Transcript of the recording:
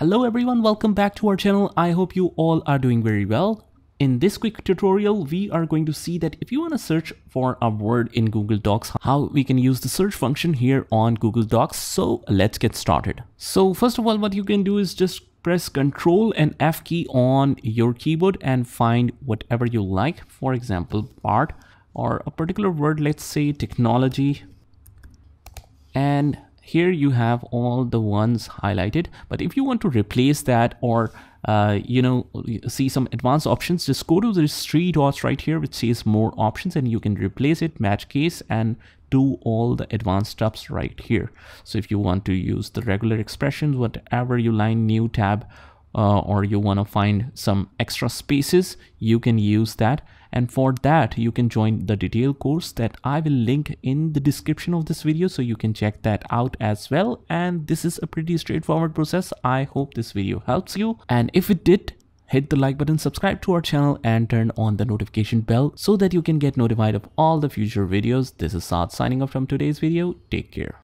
Hello everyone, welcome back to our channel. I hope you all are doing very well. In this quick tutorial, we are going to see that if you want to search for a word in Google Docs, how we can use the search function here on Google Docs. So let's get started. So first of all, what you can do is just press Ctrl and F key on your keyboard and find whatever you like. For example, part or a particular word, let's say technology. And here you have all the ones highlighted, but if you want to replace that or see some advanced options, just go to these three dots right here which says more options, and you can replace it, match case, and do all the advanced steps right here. So if you want to use the regular expressions, whatever you line, new tab, or you want to find some extra spaces, you can use that. And for that, you can join the detailed course that I will link in the description of this video, so you can check that out as well. And this is a pretty straightforward process. I hope this video helps you. And if it did, hit the like button, subscribe to our channel, and turn on the notification bell so that you can get notified of all the future videos. This is Saad signing off from today's video. Take care.